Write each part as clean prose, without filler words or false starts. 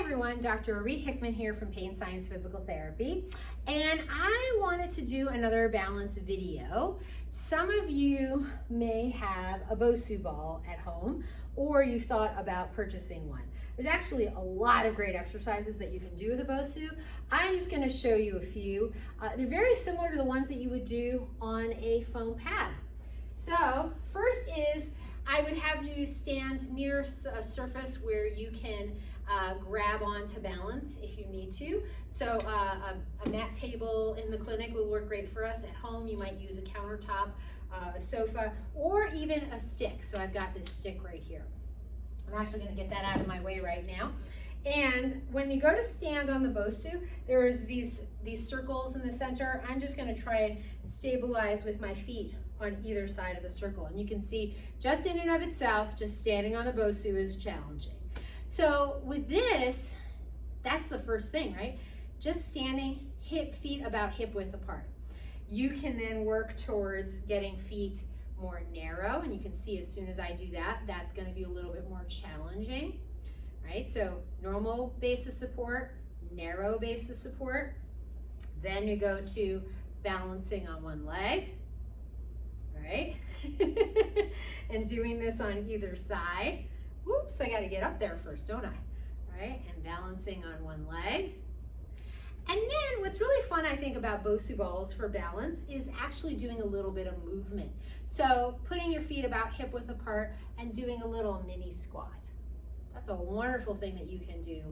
everyone, Dr. Orit Hickman here from Pain Science Physical Therapy, and I wanted to do another balance video. Some of you may have a Bosu ball at home, or you've thought about purchasing one. There's actually a lot of great exercises that you can do with a Bosu. I'm just going to show you a few. They're very similar to the ones that you would do on a foam pad. So first is, I would have you stand near a surface where you can grab on to balance if you need to. So a mat table in the clinic will work great for us. At home, you might use a countertop, a sofa, or even a stick. So I've got this stick right here. I'm actually going to get that out of my way right now. And when you go to stand on the Bosu, there's these circles in the center. I'm just going to try and stabilize with my feet on either side of the circle. And you can see just in and of itself, just standing on the Bosu is challenging. So with this, that's the first thing, right? Just standing feet about hip width apart. You can then work towards getting feet more narrow, and you can see as soon as I do that, that's going to be a little bit more challenging, right? So normal base of support, narrow base of support. Then you go to balancing on one leg, right? And doing this on either side. Whoops, I got to get up there first, don't I? Right? And balancing on one leg. And then what's really fun, I think, about Bosu balls for balance is actually doing a little bit of movement. So putting your feet about hip width apart and doing a little mini squat. That's a wonderful thing that you can do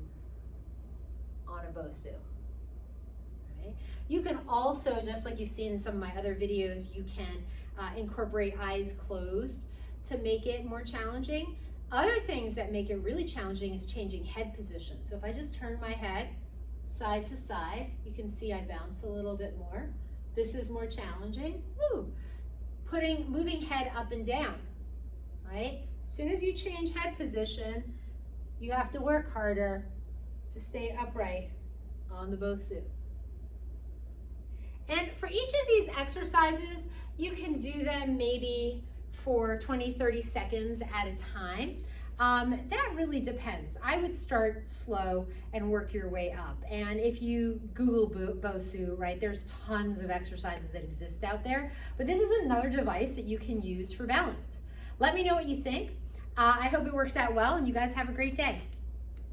on a Bosu. Right? You can also, just like you've seen in some of my other videos, you can incorporate eyes closed to make it more challenging. Other things that make it really challenging is changing head position. So if I just turn my head side to side, you can see I bounce a little bit more. This is more challenging. Woo. Moving head up and down, right? As soon as you change head position, you have to work harder to stay upright on the Bosu. And for each of these exercises, you can do them maybe for 20-30 seconds at a time. That really depends. I would start slow and work your way up. And if you Google Bosu, right, there's tons of exercises that exist out there. But this is another device that you can use for balance. Let me know what you think. I hope it works out well, and you guys have a great day.